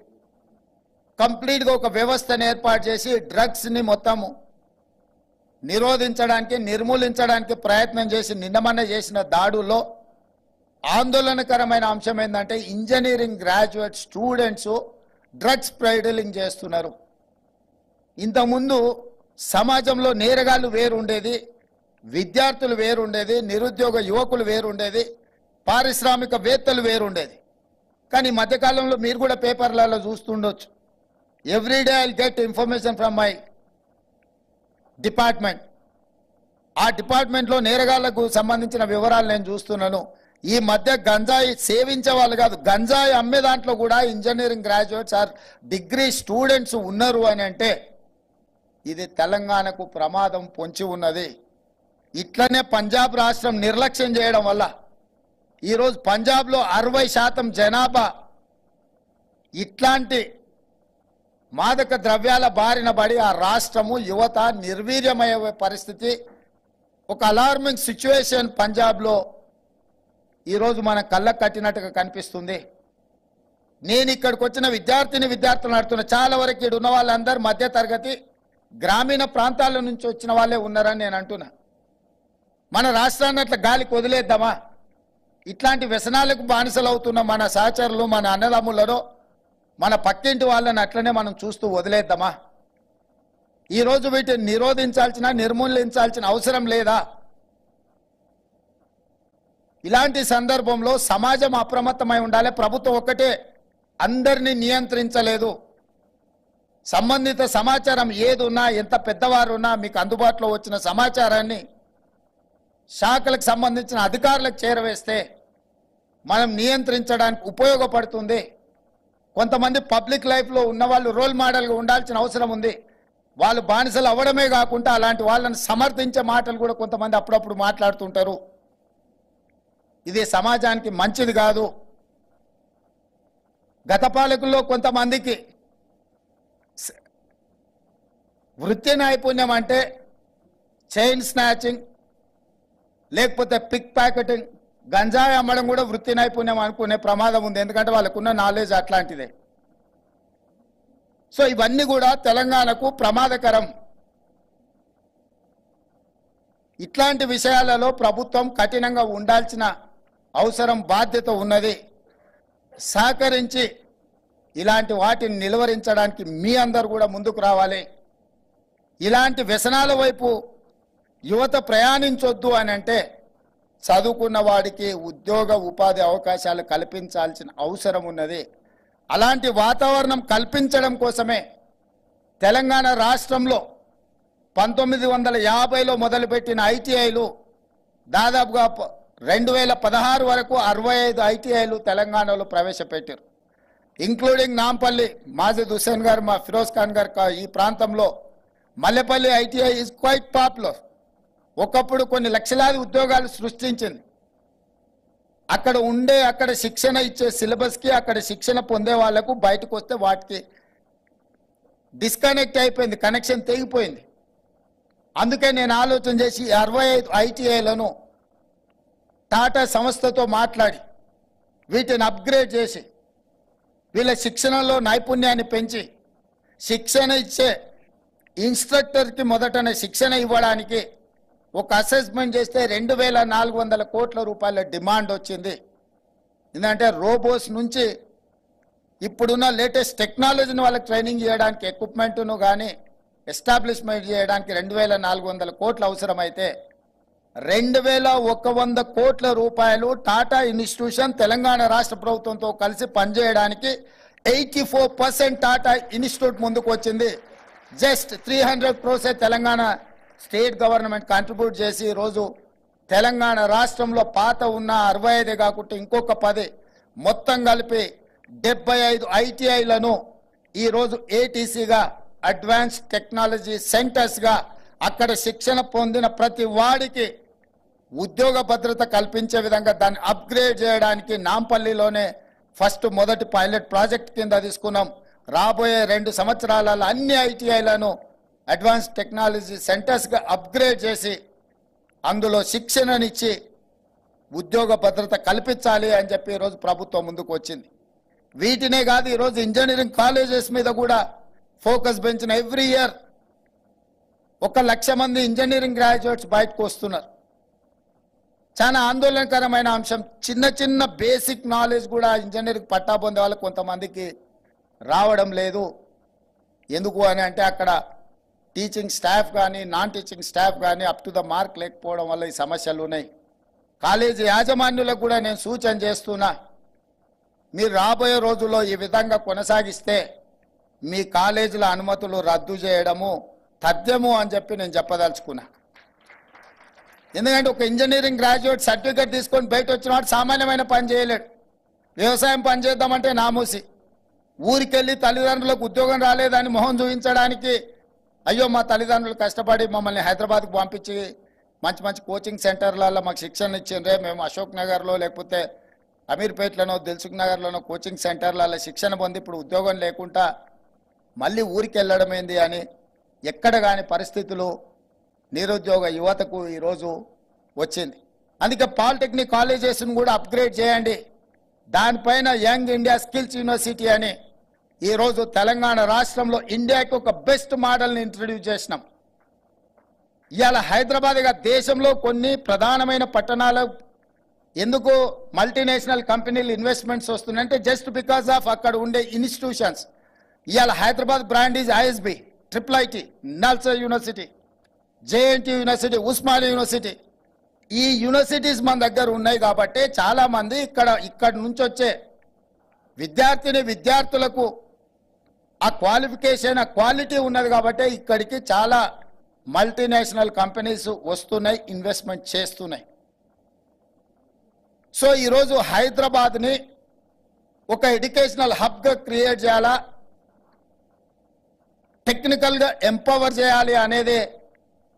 కంప్లీట్గా ఒక వ్యవస్థను ఏర్పాటు చేసి డ్రగ్స్ని మొత్తము నిరోధించడానికి నిర్మూలించడానికి ప్రయత్నం చేసి నిన్నమన్న చేసిన దాడుల్లో ఆందోళనకరమైన అంశం ఏంటంటే engineering graduate students drugs peddling చేస్తున్నారు. ఇంతకుముందు సమాజంలో నేరగాళ్ళు వేరుండేది, విద్యార్థులు వేరుండేది, నిరుద్యోగ యువకులు వేరుండేది, పారిశ్రామికవేత్తలు వేరుండేది. కానీ ఈ మధ్యకాలంలో మీరు కూడా పేపర్లలో చూస్తుండొచ్చు. Everyday I get information from my department. ఆ డిపార్ట్మెంట్లో నేరగాళ్లకు సంబంధించిన వివరాలు నేను చూస్తున్నాను. ఈ మధ్య గంజాయి సేవించే వాళ్ళు కాదు, గంజాయి అమ్మే దాంట్లో కూడా engineering graduates are degree students ఉన్నారు అని అంటే ఇది తెలంగాణకు ప్రమాదం పొంచి ఉన్నది. ఇట్లనే పంజాబ్ రాష్ట్రం నిర్లక్ష్యం చేయడం వల్ల ఈరోజు పంజాబ్లో 60% జనాభా ఇట్లాంటి మాదక ద్రవ్యాల బారిన పడి ఆ రాష్ట్రము యువత నిర్వీర్యమయ్యే పరిస్థితి, ఒక అలార్మింగ్ సిచ్యువేషన్ పంజాబ్లో ఈరోజు మన కళ్ళకు కట్టినట్టుగా కనిపిస్తుంది. నేను ఇక్కడికి వచ్చిన విద్యార్థులను అడుగుతున్న, చాలా వరకు ఇక్కడ ఉన్న వాళ్ళందరూ మధ్య తరగతి గ్రామీణ ప్రాంతాల నుంచి వచ్చిన వాళ్ళే ఉన్నారని నేను అంటున్నా. మన రాష్ట్రాన్ని అట్లా గాలికి వదిలేద్దామా? ఇట్లాంటి వ్యసనాలకు బానిసలు అవుతున్న మన సహచరులు, మన అన్నదమ్ములను, మన పక్కింటి వాళ్ళని అట్లనే మనం చూస్తూ వదిలేద్దామా? ఈరోజు వీటిని నిరోధించాల్సిన, నిర్మూలించాల్సిన అవసరం లేదా? ఇలాంటి సందర్భంలో సమాజం అప్రమత్తమై ఉండాలి. ప్రభుత్వం ఒక్కటే అందరినీ నియంత్రించలేదు. సంబంధిత సమాచారం ఏదున్నా, ఎంత పెద్దవారున్నా మీకు అందుబాటులో వచ్చిన సమాచారాన్ని శాఖలకు సంబంధించిన అధికారులకు చేరవేస్తే మనం నియంత్రించడానికి ఉపయోగపడుతుంది. కొంతమంది పబ్లిక్ లైఫ్లో ఉన్న వాళ్ళు రోల్ మోడల్గా ఉండాల్సిన అవసరం ఉంది. వాళ్ళు బానిసలు అవ్వడమే కాకుండా అలాంటి వాళ్ళని సమర్థించే మాటలు కూడా కొంతమంది అప్పుడప్పుడు మాట్లాడుతుంటారు. ఇది సమాజానికి మంచిది కాదు. గత పాలకుల్లో కొంతమందికి వృత్తి నైపుణ్యం అంటే చైన్ స్నాచింగ్, లేకపోతే పిక్ ప్యాకెటింగ్, గంజాయి అమ్మడం కూడా వృత్తి నైపుణ్యం అనుకునే ప్రమాదం ఉంది. ఎందుకంటే వాళ్ళకున్న నాలెడ్జ్ అట్లాంటిదే. సో ఇవన్నీ కూడా తెలంగాణకు ప్రమాదకరం. ఇట్లాంటి విషయాలలో ప్రభుత్వం కఠినంగా ఉండాల్సిన అవసరం, బాధ్యత ఉన్నది. సహకరించి ఇలాంటి వాటిని నిలువరించడానికి మీ అందరూ కూడా ముందుకు రావాలి. ఇలాంటి వ్యసనాల వైపు యువత ప్రయాణించొద్దు అని అంటే చదువుకున్న వాడికి ఉద్యోగ ఉపాధి అవకాశాలు కల్పించాల్సిన అవసరం ఉన్నది. అలాంటి వాతావరణం కల్పించడం కోసమే తెలంగాణ రాష్ట్రంలో 1950లో మొదలుపెట్టిన ఐటీఐలు దాదాపుగా 2016 వరకు 65 ఐటీఐలు తెలంగాణలో ప్రవేశపెట్టారు. ఇంక్లూడింగ్ నాంపల్లి, మాజిద్ హుస్సేన్ గారు, మా ఫిరోజ్ ఖాన్ గారు ఈ ప్రాంతంలో Mallepally ITI is quite popular. ఒకప్పుడు కొన్ని లక్షలాది ఉద్యోగాలు సృష్టించింది. అక్కడ శిక్షణ ఇచ్చే సిలబస్కి, అక్కడ శిక్షణ పొందే వాళ్లకు బయటకు వస్తే వాటికి డిస్కనెక్ట్ అయిపోయింది, కనెక్షన్ తెగిపోయింది. అందుకే నేను ఆలోచన చేసి 65 ఐటీఐలను టాటా సంస్థతో మాట్లాడి వీటిని అప్గ్రేడ్ చేసి వీళ్ళ శిక్షణలో నైపుణ్యాన్ని పెంచి శిక్షణ ఇచ్చే ఇన్స్ట్రక్టర్కి మొదటనే శిక్షణ ఇవ్వడానికి ఒక అసెస్మెంట్ చేస్తే 2400 కోట్ల రూపాయల డిమాండ్ వచ్చింది. ఎందుకంటే రోబోస్ నుంచి ఇప్పుడున్న లేటెస్ట్ టెక్నాలజీని వాళ్ళకి ట్రైనింగ్ చేయడానికి, ఎక్విప్మెంట్ను కానీ ఎస్టాబ్లిష్మెంట్ చేయడానికి 2400 కోట్లు అవసరమైతే 2100 కోట్ల రూపాయలు టాటా ఇన్స్టిట్యూషన్ తెలంగాణ రాష్ట్ర ప్రభుత్వంతో కలిసి పనిచేయడానికి 84% టాటా ఇన్స్టిట్యూట్ ముందుకు వచ్చింది. Just 300 crores Telangana state government contribute చేసి ఈరోజు తెలంగాణ రాష్ట్రంలో పాత ఉన్న 65 కాకుండా ఇంకొక 10 మొత్తం కలిపి 75 ఐటీఐలను ఈరోజు ఏటీసీగా, అడ్వాన్స్ టెక్నాలజీ సెంటర్స్గా అక్కడ శిక్షణ పొందిన ప్రతి వాడికి ఉద్యోగ భద్రత కల్పించే విధంగా దాన్ని అప్గ్రేడ్ చేయడానికి నాంపల్లిలోనే మొదటి పైలట్ ప్రాజెక్ట్ కింద తీసుకున్నాం. రాబోయే 2 సంవత్సరాలలో అన్ని ఐటీఐలను అడ్వాన్స్ టెక్నాలజీ సెంటర్స్గా అప్గ్రేడ్ చేసి అందులో శిక్షణనిచ్చి ఉద్యోగ భద్రత కల్పించాలి అని చెప్పి ఈరోజు ప్రభుత్వం ముందుకు వచ్చింది. వీటినే కాదు, ఈరోజు ఇంజనీరింగ్ కాలేజెస్ మీద కూడా ఫోకస్ పెంచిన ఎవ్రీ ఇయర్ 1,00,000 మంది ఇంజనీరింగ్ గ్రాడ్యుయేట్స్ బయటకు వస్తున్నారు. చాలా ఆందోళనకరమైన అంశం. చిన్న చిన్న బేసిక్ నాలెడ్జ్ కూడా ఇంజనీరింగ్ పట్టా పొందే వాళ్ళకి కొంతమందికి రావడం లేదు. ఎందుకు అని అంటే అక్కడ టీచింగ్ స్టాఫ్ కానీ నాన్ టీచింగ్ స్టాఫ్ కానీ అప్ టు ద మార్క్ లేకపోవడం వల్ల ఈ సమస్యలు ఉన్నాయి. కాలేజీ యాజమాన్యులకు కూడా నేను సూచన చేస్తున్నా, మీరు రాబోయే రోజుల్లో ఈ విధంగా కొనసాగిస్తే మీ కాలేజీల అనుమతులు రద్దు చేయడము తథ్యము అని చెప్పి నేను చెప్పదలుచుకున్నా. ఎందుకంటే ఒక ఇంజనీరింగ్ గ్రాడ్యుయేట్ సర్టిఫికేట్ తీసుకొని బయట వచ్చిన వాడు సామాన్యమైన పని చేయలేడు. వ్యవసాయం పని చేద్దామంటే నామూసి, ఊరికెళ్ళి తల్లిదండ్రులకు ఉద్యోగం రాలేదని మొహం చూపించడానికి అయ్యో మా తల్లిదండ్రులు కష్టపడి మమ్మల్ని హైదరాబాద్కు పంపించి మంచి మంచి కోచింగ్ సెంటర్లలో మాకు శిక్షణ ఇచ్చిండ్రే, మేము అశోక్ నగర్లో లేకపోతే అమీర్పేట్లోనో దిల్సుఖ్ నగర్లోనో కోచింగ్ సెంటర్లలో శిక్షణ పొంది ఇప్పుడు ఉద్యోగం లేకుండా మళ్ళీ ఊరికి వెళ్ళడం ఏంది అని ఎక్కడ కాని పరిస్థితులు నిరుద్యోగ యువతకు ఈరోజు వచ్చింది. అందుకే పాలిటెక్నిక్ కాలేజెస్ను కూడా అప్గ్రేడ్ చేయండి. దానిపైన యంగ్ ఇండియా స్కిల్స్ యూనివర్సిటీ అని ఈరోజు తెలంగాణ రాష్ట్రంలో ఇండియాకి ఒక బెస్ట్ మోడల్ని ఇంట్రడ్యూస్ చేసినాం. ఇవాళ హైదరాబాద్గా దేశంలో కొన్ని ప్రధానమైన పట్టణాలు ఎందుకు మల్టీనేషనల్ కంపెనీలు ఇన్వెస్ట్మెంట్స్ వస్తున్నాయంటే జస్ట్ బికాస్ ఆఫ్ అక్కడ ఉండే ఇన్స్టిట్యూషన్స్. ఇవాళ Hyderabad brand is ISB, IIIT, NALSAR university, JNTU university, Osmania university. ఈ యూనివర్సిటీస్ మన దగ్గర ఉన్నాయి కాబట్టి చాలామంది ఇక్కడ నుంచి వచ్చే విద్యార్థులకు ఆ క్వాలిఫికేషన్ ఆ క్వాలిటీ ఉన్నది కాబట్టి ఇక్కడికి చాలా మల్టీనేషనల్ కంపెనీస్ వస్తున్నాయి, ఇన్వెస్ట్మెంట్ చేస్తున్నాయి. సో ఈరోజు హైదరాబాద్ని ఒక ఎడ్యుకేషనల్ హబ్గా క్రియేట్ చేయాలా, టెక్నికల్గా ఎంపవర్ చేయాలి అనేది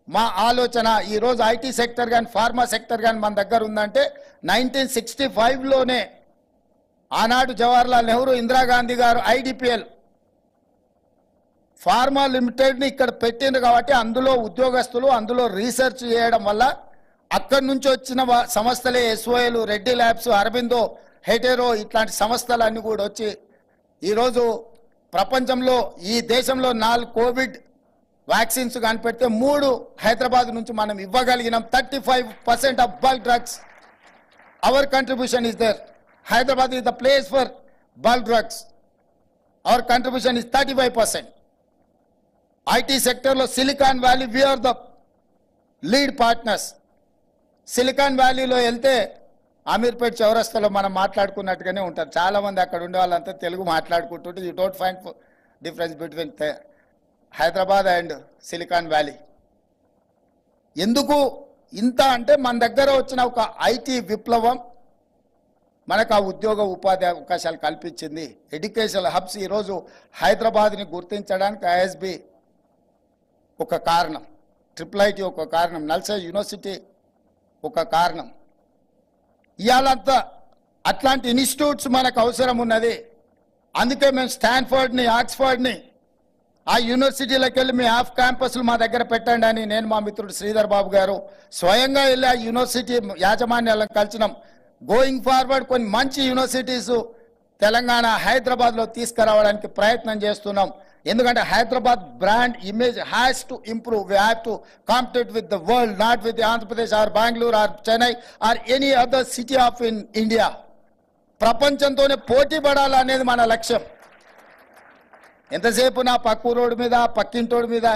మా ఆలోచన. ఈరోజు ఐటీ సెక్టర్ కానీ ఫార్మా సెక్టర్ కానీ మన దగ్గర ఉందంటే 1965లోనే ఆనాడు జవహర్లాల్ నెహ్రూ, ఇందిరాగాంధీ గారు IDPL ఫార్మా లిమిటెడ్ని ఇక్కడ పెట్టింది కాబట్టి అందులో ఉద్యోగస్తులు అందులో రీసెర్చ్ చేయడం వల్ల అక్కడి నుంచి వచ్చిన సంస్థలే SOL, Reddy labs, Aurobindo, hetero ఇట్లాంటి సంస్థలన్నీ కూడా వచ్చి ఈరోజు ప్రపంచంలో ఈ దేశంలో 4 కోవిడ్ వ్యాక్సిన్స్ కనిపెడితే 3 హైదరాబాద్ నుంచి మనం ఇవ్వగలిగినాం. 35% of bulk drugs our contribution is there. Hyderabad is the place for bulk drugs. Our contribution is 35%. IT సెక్టర్లో Silicon Valley we are the lead partners. Silicon వ్యాలీలో వెళ్తే అమీర్పేట్ చౌరస్తాలో మనం మాట్లాడుకున్నట్టుగానే ఉంటారు. చాలామంది అక్కడ ఉండే వాళ్ళంతా తెలుగు మాట్లాడుకుంటుంటే you don't find difference between Hyderabad and silicon valley. ఎందుకు ఇంత అంటే మన దగ్గర వచ్చిన ఒక IT విప్లవం మనకు ఆ ఉద్యోగ ఉపాధి అవకాశాలు కల్పించింది. ఎడ్యుకేషనల్ హబ్స్ ఈరోజు హైదరాబాద్ని గుర్తించడానికి ISB ఒక కారణం, IIIT ఒక కారణం, నల్సార్ యూనివర్సిటీ ఒక కారణం. ఇవాళంతా అట్లాంటి ఇన్స్టిట్యూట్స్ మనకు అవసరం ఉన్నది. అందుకే మేము స్టాన్ఫర్డ్ని, ఆక్స్ఫర్డ్ని ఆ యూనివర్సిటీలకు వెళ్ళి మీ ఆఫ్ క్యాంపస్లు మా దగ్గర పెట్టండి అని నేను మా మిత్రుడు శ్రీధర్ బాబు గారు స్వయంగా వెళ్ళి ఆ యూనివర్సిటీ యాజమాన్యాలను కలిసినాం. గోయింగ్ ఫార్వర్డ్ కొన్ని మంచి యూనివర్సిటీస్ తెలంగాణ హైదరాబాద్లో తీసుకురావడానికి ప్రయత్నం చేస్తున్నాం. ఎందుకంటే Hyderabad brand image has to improve. We have to compete with the world, not with Andhra Pradesh are Bengaluru are Chennai or any other city of in India. ప్రపంచంతోనే పోటీ పడాలనేది మన లక్ష్యం. ఎంతసేపు నా పక్కూరోడి మీద పక్కింటోడి మీద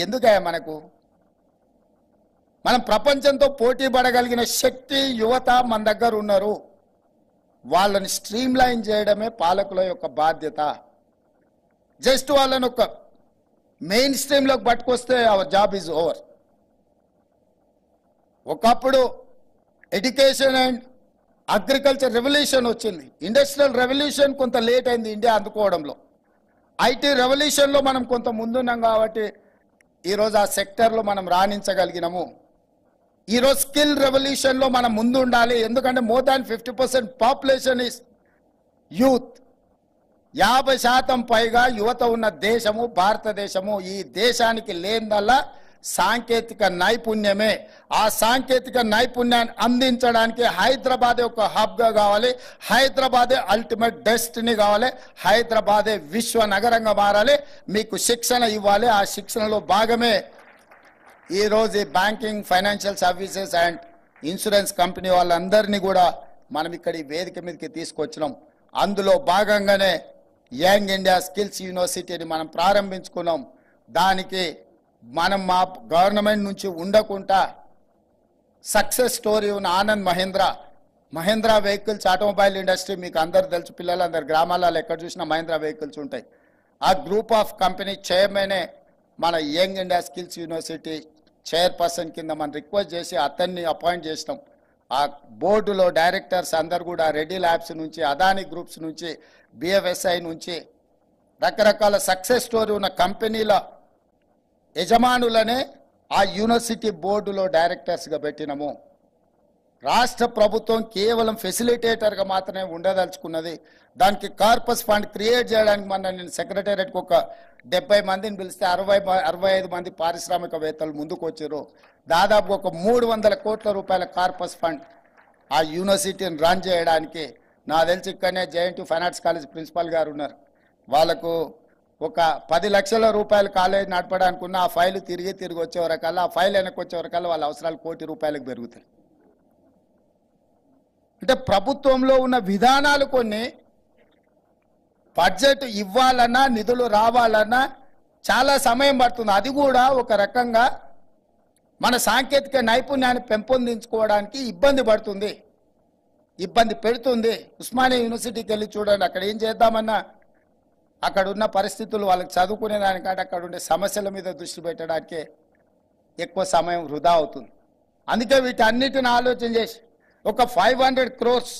ఎందుకయ్యా మనకు? మనం ప్రపంచంతో పోటీ పడగలిగిన శక్తి యువత మన దగ్గర ఉన్నారు. వాళ్ళని స్ట్రీమ్ లైన్ చేయడమే పాలకుల యొక్క బాధ్యత. జస్ట్ వాళ్ళని ఒక మెయిన్ స్ట్రీమ్లోకి పట్టుకొస్తే అవర్ జాబ్ ఈజ్ ఓవర్. ఒకప్పుడు ఎడ్యుకేషన్ అండ్ అగ్రికల్చర్ రెవల్యూషన్ వచ్చింది, ఇండస్ట్రియల్ రెవల్యూషన్ కొంత లేట్ అయింది ఇండియా అందుకోవడంలో. IT రెవల్యూషన్లో మనం కొంత ముందున్నాం కాబట్టి ఈరోజు ఆ సెక్టర్లో మనం రాణించగలిగినాము. ఈరోజు స్కిల్ రెవల్యూషన్లో మనం ముందు ఉండాలి. ఎందుకంటే more than 50% population is youth. 50% పైగా యువత ఉన్న దేశము భారతదేశము. ఈ దేశానికి లేనిదల్లా సాంకేతిక నైపుణ్యమే. ఆ సాంకేతిక నైపుణ్యాన్ని అందించడానికి హైదరాబాదే ఒక హబ్గా కావాలి, హైదరాబాదే అల్టిమేట్ డెస్టినీ కావాలి, హైదరాబాదే విశ్వ నగరంగా మారాలి. మీకు శిక్షణ ఇవ్వాలి. ఆ శిక్షణలో భాగమే ఈరోజు banking, financial services and insurance company వాళ్ళందరినీ కూడా మనం ఇక్కడ ఈ వేదిక మీదకి తీసుకొచ్చినాం. అందులో భాగంగానే యంగ్ ఇండియా స్కిల్స్ యూనివర్సిటీని మనం ప్రారంభించుకున్నాం. దానికి మనం మా గవర్నమెంట్ నుంచి ఉండకుండా సక్సెస్ స్టోరీ ఉన్న Anand Mahindra vehicles automobile industry మీకు అందరు తెలుసు, పిల్లలందరు గ్రామాలలో ఎక్కడ చూసినా మహేంద్ర వెహికల్స్ ఉంటాయి. ఆ గ్రూప్ ఆఫ్ కంపెనీ చైర్మనే మన young India skills university chairperson కింద మనం రిక్వెస్ట్ చేసి అతన్ని అపాయింట్ చేసినాం. ఆ బోర్డులో డైరెక్టర్స్ అందరు కూడా రెడ్డి ల్యాబ్స్ నుంచి, అదాని గ్రూప్స్ నుంచి, బిఎఫ్ఎస్ఐ నుంచి రకరకాల సక్సెస్ స్టోరీ ఉన్న కంపెనీల యజమానులనే ఆ యూనివర్సిటీ బోర్డులో డైరెక్టర్స్గా పెట్టినాము. రాష్ట్ర ప్రభుత్వం కేవలం ఫెసిలిటేటర్గా మాత్రమే ఉండదలుచుకున్నది. దానికి కార్పస్ ఫండ్ క్రియేట్ చేయడానికి నేను సెక్రటేరియట్కి ఒక 70 మందిని పిలిస్తే 65 మంది పారిశ్రామికవేత్తలు ముందుకు వచ్చారు. దాదాపు ఒక 300 కోట్ల రూపాయల కార్పస్ ఫండ్ ఆ యూనివర్సిటీని రన్ చేయడానికి. నా తెలిసి ఇక్కడనే JNT fine arts college principal గారు ఉన్నారు. వాళ్ళకు ఒక 10 లక్షల రూపాయలు కాలేజ్ నడపడానికి ఉన్న ఆ ఫైల్ తిరిగి వచ్చే వరకల్లా, ఆ ఫైల్ వెనక్కి వచ్చే వరకల్లా వాళ్ళ అవసరాలు 1 కోటి రూపాయలకు పెరుగుతాయి. అంటే ప్రభుత్వంలో ఉన్న విధానాలు కొన్ని బడ్జెట్ ఇవ్వాలన్నా, నిధులు రావాలన్నా చాలా సమయం పడుతుంది. అది కూడా ఒక రకంగా మన సాంకేతిక నైపుణ్యాన్ని పెంపొందించుకోవడానికి ఇబ్బంది పెడుతుంది. ఉస్మానియా యూనివర్సిటీకి వెళ్ళి చూడండి, అక్కడ ఏం చేద్దామన్నా అక్కడ ఉన్న పరిస్థితులు వాళ్ళకి చదువుకునే దానికంటే అక్కడ ఉండే సమస్యల మీద దృష్టి పెట్టడానికే ఎక్కువ సమయం వృధా అవుతుంది. అందుకే వీటన్నిటిని ఆలోచన చేసి ఒక 500 crores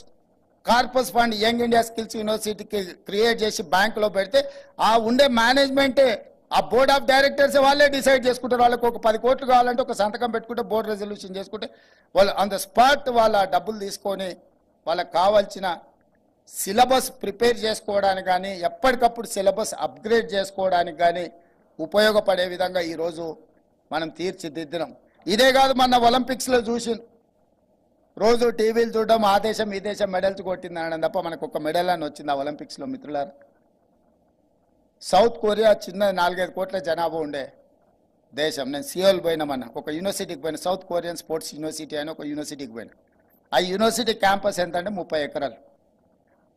corpus fund young India skills యూనివర్సిటీకి క్రియేట్ చేసి బ్యాంకులో పెడితే ఆ ఉండే మేనేజ్మెంటే, ఆ బోర్డ్ ఆఫ్ డైరెక్టర్స్ వాళ్ళే డిసైడ్ చేసుకుంటారు. వాళ్ళకి ఒక 10 కోట్లు కావాలంటే ఒక సంతకం పెట్టుకుంటే బోర్డు రెజల్యూషన్ చేసుకుంటే వాళ్ళు ఆన్ ద స్పాట్ వాళ్ళ డబ్బులు తీసుకొని వాళ్ళకి కావాల్సిన సిలబస్ ప్రిపేర్ చేసుకోవడానికి కానీ, ఎప్పటికప్పుడు సిలబస్ అప్గ్రేడ్ చేసుకోవడానికి కానీ ఉపయోగపడే విధంగా ఈరోజు మనం తీర్చిదిద్దినాం. ఇదే కాదు, మన ఒలింపిక్స్లో చూసి రోజు టీవీలు చూడడం, ఆ దేశం ఈ దేశం మెడల్స్ కొట్టింది అనడం తప్ప మనకు ఒక మెడల్ అని వచ్చింది ఆ ఒలింపిక్స్లో. మిత్రులారా, సౌత్ కొరియా చిన్న 4-5 కోట్ల జనాభా ఉండే దేశం. నేను సియోల్ పోయినామన్నా, ఒక యూనివర్సిటీకి పోయినా, సౌత్ కొరియన్ స్పోర్ట్స్ యూనివర్సిటీ అని ఒక యూనివర్సిటీకి పోయినా. ఆ యూనివర్సిటీ క్యాంపస్ ఎంత అంటే 30 ఎకరాలు.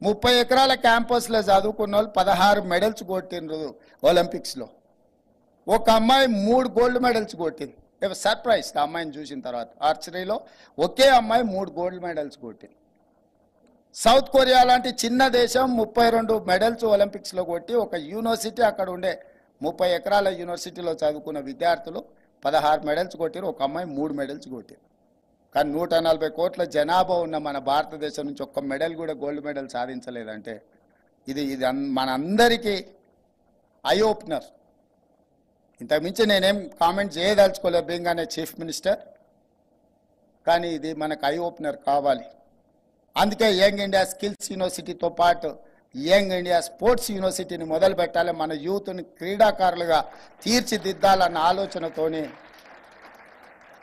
30 ఎకరాల క్యాంపస్లో చదువుకున్న వాళ్ళు 16 మెడల్స్ కొట్టిండ్రు ఒలింపిక్స్లో. ఒక అమ్మాయి 3 గోల్డ్ మెడల్స్ కొట్టింది. సర్ప్రైజ్ ఆ అమ్మాయిని చూసిన తర్వాత. ఆర్చరీలో ఒకే అమ్మాయి 3 గోల్డ్ మెడల్స్ కొట్టింది. సౌత్ కొరియా లాంటి చిన్న దేశం 32 మెడల్స్ ఒలింపిక్స్లో కొట్టి, ఒక యూనివర్సిటీ అక్కడ ఉండే 30 ఎకరాల యూనివర్సిటీలో చదువుకున్న విద్యార్థులు 16 మెడల్స్ కొట్టారు, ఒక అమ్మాయి 3 మెడల్స్ కొట్టారు. కానీ 140 కోట్ల జనాభా ఉన్న మన భారతదేశం నుంచి ఒక్క మెడల్ కూడా గోల్డ్ మెడల్ సాధించలేదంటే ఇది మనందరికీ ఐ ఓపెనర్. ఇంతకుమించి నేనేం కామెంట్ చేయదలుచుకోలేదు బీయింగ్ అనే చీఫ్ మినిస్టర్, కానీ ఇది మనకు ఐ ఓపెనర్ కావాలి. అందుకే యంగ్ ఇండియా స్కిల్స్ యూనివర్సిటీతో పాటు యంగ్ ఇండియా స్పోర్ట్స్ యూనివర్సిటీని మొదలు పెట్టాలి. మన యూత్ని క్రీడాకారులుగా తీర్చిదిద్దాలన్న ఆలోచనతోని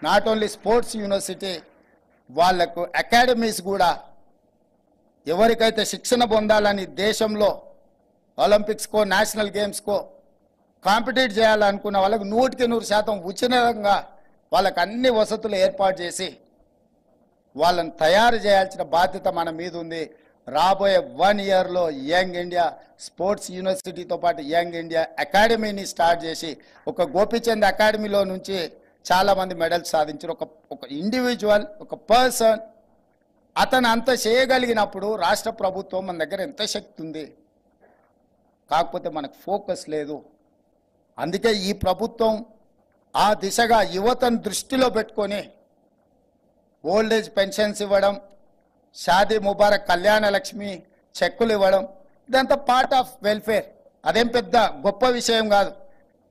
నాట్ ఓన్లీ స్పోర్ట్స్ యూనివర్సిటీ, వాళ్లకు అకాడమీస్ కూడా ఎవరికైతే శిక్షణ పొందాలని దేశంలో ఒలింపిక్స్కో నేషనల్ గేమ్స్కో కాంపిటీట్ చేయాలనుకున్న వాళ్ళకు 100% ఉచితంగా వాళ్ళకు అన్ని వసతులు ఏర్పాటు చేసి వాళ్ళని తయారు చేయాల్సిన బాధ్యత మన మీద ఉంది. రాబోయే 1 yearలో యంగ్ ఇండియా స్పోర్ట్స్ యూనివర్సిటీతో పాటు యంగ్ ఇండియా అకాడమీని స్టార్ట్ చేసి, ఒక గోపీచంద్ అకాడమీలో నుంచి చాలామంది మెడల్స్ సాధించారు. ఒక ఇండివిజువల్, ఒక పర్సన్ అతను అంత చేయగలిగినప్పుడు రాష్ట్ర ప్రభుత్వం మన దగ్గర ఎంత శక్తి ఉంది, కాకపోతే మనకు ఫోకస్ లేదు. అందుకే ఈ ప్రభుత్వం ఆ దిశగా యువతను దృష్టిలో పెట్టుకొని ఓల్డ్ ఏజ్ పెన్షన్స్ ఇవ్వడం, షాదీ ముబారక్, కళ్యాణ లక్ష్మి చెక్కులు ఇవ్వడం, ఇదంతా పార్ట్ ఆఫ్ వెల్ఫేర్. అదేం పెద్ద గొప్ప విషయం కాదు.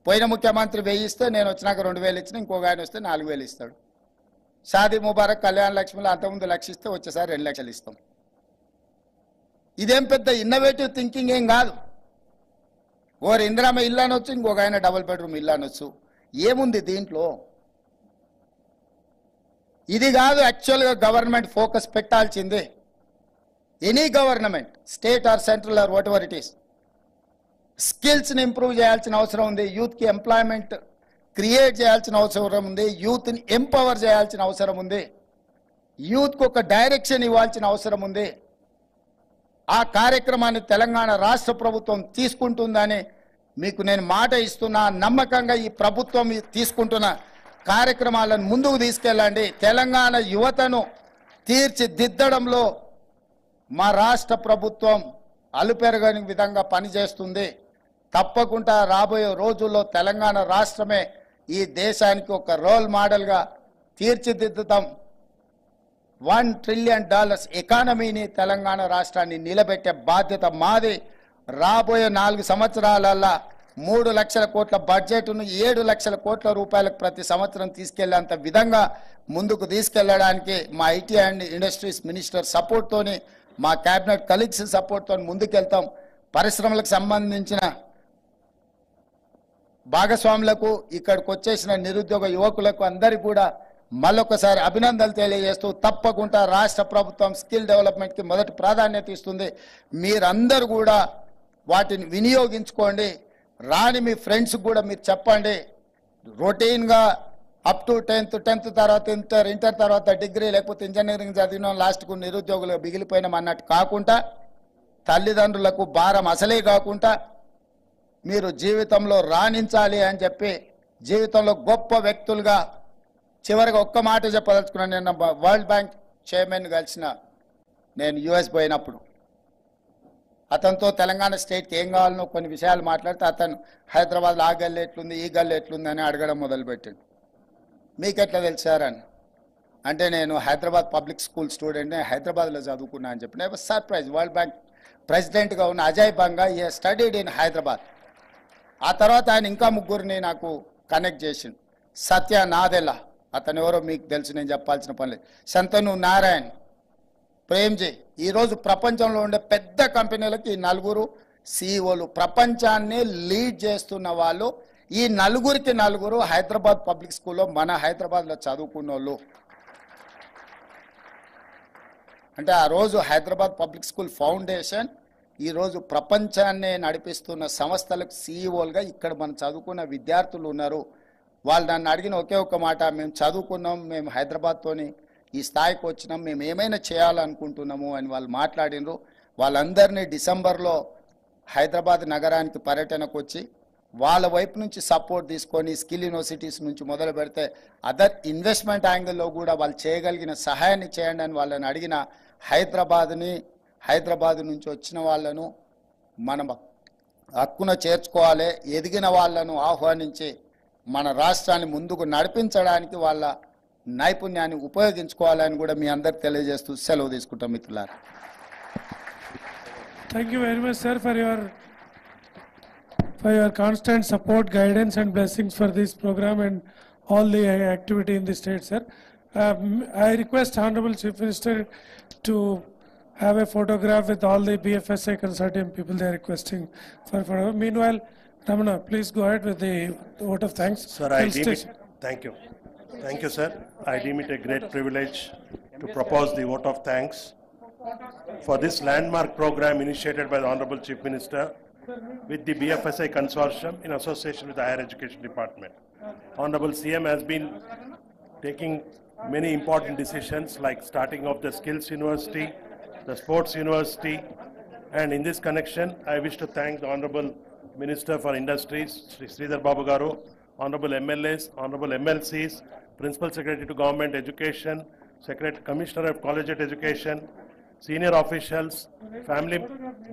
పోయిన ముఖ్యమంత్రి 1000 ఇస్తే నేను వచ్చినాక 2000 ఇచ్చిన, ఇంకొక ఆయన వస్తే 4000 ఇస్తాడు. షాదీ ముబారక్, కళ్యాణ లక్ష్మిలో అంతకుముందు 1,00,000 ఇస్తే వచ్చేసారి 2 లక్షలు ఇస్తాం. ఇదేం పెద్ద ఇన్నోవేటివ్ థింకింగ్ ఏం కాదు. ఓరు ఇందిరామ ఇల్లు అనొచ్చు, ఇంకొక ఆయన డబుల్ బెడ్రూమ్ ఇల్లు అనొచ్చు. ఏముంది దీంట్లో? ఇది కాదు యాక్చువల్గా గవర్నమెంట్ ఫోకస్ పెట్టాల్సిందే. Any government, state or central or whatever it is, స్కిల్స్ని ఇంప్రూవ్ చేయాల్సిన అవసరం ఉంది. యూత్కి ఎంప్లాయ్మెంట్ క్రియేట్ చేయాల్సిన అవసరం ఉంది. యూత్ని ఎంపవర్ చేయాల్సిన అవసరం ఉంది. యూత్కి ఒక డైరెక్షన్ ఇవ్వాల్సిన అవసరం ఉంది. ఆ కార్యక్రమాన్ని తెలంగాణ రాష్ట్ర ప్రభుత్వం తీసుకుంటుందని మీకు నేను మాట ఇస్తున్నా. నమ్మకంగా ఈ ప్రభుత్వం తీసుకుంటున్న కార్యక్రమాలను ముందుకు తీసుకెళ్ళండి. తెలంగాణ యువతను తీర్చిదిద్దడంలో మా రాష్ట్ర ప్రభుత్వం అలుపెరగని విధంగా పనిచేస్తుంది. తప్పకుండా రాబోయే రోజుల్లో తెలంగాణ రాష్ట్రమే ఈ దేశానికి ఒక రోల్ మోడల్గా తీర్చిదిద్దుతాం. $1 ట్రిలియన్ ఎకానమీని తెలంగాణ రాష్ట్రాన్ని నిలబెట్టే బాధ్యత మాది. రాబోయే 4 సంవత్సరాలల్లా 3 లక్షల కోట్ల బడ్జెట్ను 7 లక్షల కోట్ల రూపాయలకు ప్రతి సంవత్సరం తీసుకెళ్లేంత విధంగా ముందుకు తీసుకెళ్లడానికి మా ఐటీ అండ్ ఇండస్ట్రీస్ మినిస్టర్ సపోర్ట్తోని, మా క్యాబినెట్ కలీగ్స్ సపోర్ట్తో ముందుకెళ్తాం. పరిశ్రమలకు సంబంధించిన భాగస్వాములకు, ఇక్కడికి వచ్చేసిన నిరుద్యోగ యువకులకు అందరికీ కూడా మళ్ళొకసారి అభినందనలు తెలియజేస్తూ, తప్పకుండా రాష్ట్ర ప్రభుత్వం స్కిల్ డెవలప్మెంట్కి మొదటి ప్రాధాన్యత ఇస్తుంది. మీరందరూ కూడా వాటిని వినియోగించుకోండి. రాని మీ ఫ్రెండ్స్ కూడా మీరు చెప్పండి. రొటీన్గా అప్ టు 10th తర్వాత ఇంటర్ తర్వాత డిగ్రీ లేకపోతే ఇంజనీరింగ్ చదివిన లాస్ట్కు నిరుద్యోగులు మిగిలిపోయినాం అన్నట్టు కాకుండా, తల్లిదండ్రులకు భారం అసలే కాకుండా మీరు జీవితంలో రాణించాలి అని చెప్పి, జీవితంలో గొప్ప వ్యక్తులుగా, చివరిగా ఒక్క మాట చెప్పదలుచుకున్నాను. నేను వరల్డ్ బ్యాంక్ చైర్మన్ కలిసిన, నేను యుఎస్ పోయినప్పుడు అతనితో తెలంగాణ స్టేట్కి ఏం కావాలనో కొన్ని విషయాలు మాట్లాడితే, అతను హైదరాబాద్లో ఆ గల్లి ఎట్లుంది, ఈ గల్లి ఎట్లుంది అని అడగడం మొదలుపెట్టాడు. మీకెట్లా తెలుసారని అంటే, నేను హైదరాబాద్ పబ్లిక్ స్కూల్ స్టూడెంట్ని, హైదరాబాద్లో చదువుకున్నా అని చెప్పి. నేను సర్ప్రైజ్. వరల్డ్ బ్యాంక్ ప్రెసిడెంట్గా ఉన్న అజయ్ బంగా ఈ స్టడీడ్ ఇన్ హైదరాబాద్. ఆ తర్వాత ఆయన ఇంకా ముగ్గురిని నాకు కనెక్ట్ చేసిండు. సత్య నాదెల్లా, అతను ఎవరో మీకు తెలుసు, నేను చెప్పాల్సిన పని లేదు. శంతను నారాయణ్, ప్రేమ్జీ. ఈరోజు ప్రపంచంలో ఉండే పెద్ద కంపెనీలకు ఈ 4 CEOలు, ప్రపంచాన్ని లీడ్ చేస్తున్న వాళ్ళు. ఈ 4కి 4 హైదరాబాద్ పబ్లిక్ స్కూల్లో, మన హైదరాబాద్లో చదువుకున్న వాళ్ళు. అంటే ఆ రోజు హైదరాబాద్ పబ్లిక్ స్కూల్ ఫౌండేషన్ ఈరోజు ప్రపంచాన్ని నడిపిస్తున్న సంస్థలకు CEOలుగా ఇక్కడ మనం చదువుకున్న విద్యార్థులు ఉన్నారు. వాళ్ళు నన్ను అడిగిన ఒకే ఒక మాట, మేము చదువుకున్నాం, మేము హైదరాబాద్తోని ఈ స్థాయికి వచ్చినాం, మేము ఏమైనా చేయాలనుకుంటున్నాము అని వాళ్ళు మాట్లాడినరు. వాళ్ళందరినీ డిసెంబర్లో హైదరాబాద్ నగరానికి పర్యటనకు వచ్చి వాళ్ళ వైపు నుంచి సపోర్ట్ తీసుకొని స్కిల్ యూనివర్సిటీస్ నుంచి మొదలు పెడితే అదర్ ఇన్వెస్ట్మెంట్ యాంగిల్లో కూడా వాళ్ళు చేయగలిగిన సహాయాన్ని చేయండి అని వాళ్ళని అడిగిన. హైదరాబాద్ నుంచి వచ్చిన వాళ్ళను మనం హక్కున చేర్చుకోవాలి. ఎదిగిన వాళ్ళను ఆహ్వానించి మన రాష్ట్రాన్ని ముందుకు నడిపించడానికి వాళ్ళ నైపుణ్యాన్ని ఉపయోగించుకోవాలని కూడా మీ అందరికి తెలియజేస్తూ సెలవు తీసుకుంటాం మిత్రులారా. Thank you very much, sir, for your constant support, guidance, and blessings for this program and all the activity in the state, sir. I request Honorable Chief Minister to have a photograph with all the BFSI consortium people they are requesting for photograph. Meanwhile, Ramana, please go ahead with the vote of thanks. Sir, thank you. Thank you, sir. I deem it a great privilege to propose the vote of thanks for this landmark program initiated by the Honorable Chief Minister with the BFSI Consortium in association with the Higher Education Department. Honorable CM has been taking many important decisions like starting of the Skills University, the Sports University, and in this connection, I wish to thank the Honorable Minister for Industries, Sri Sridhar Babu Garu, Honorable MLAs, Honorable MLCs, Principal Secretary to Government Education, Commissioner of Collegiate Education, senior officials, family,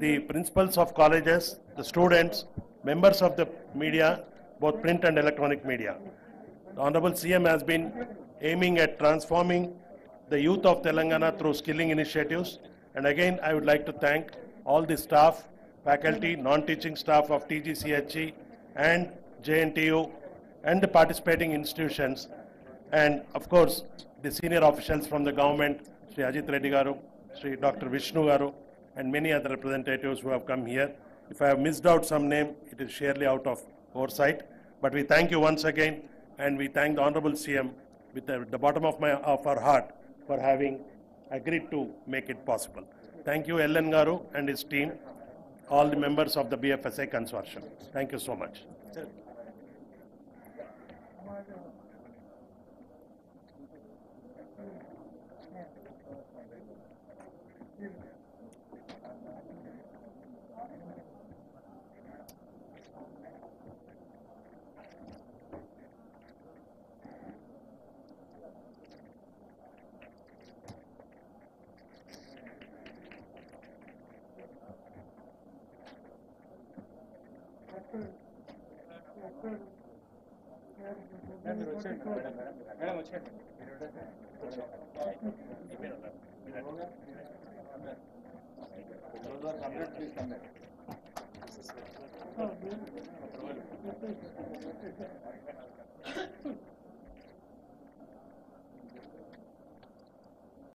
the principals of colleges, the students, members of the media, both print and electronic media. The Honorable CM has been aiming at transforming the youth of Telangana through skilling initiatives. And again, I would like to thank all the staff, faculty, non-teaching staff of TGCHE and JNTU and the participating institutions. And of course, the senior officials from the government, Sri Ajit Reddy Garu, Sri Dr. Vishnu Garu, and many other representatives who have come here. If I have missed out some name, it is surely out of oversight. But we thank you once again, and we thank the Honorable CM with the bottom of our heart for having agreed to make it possible. Thank you, Ellen Garu and his team, all the members of the BFSI consortium. Thank you so much. Please come.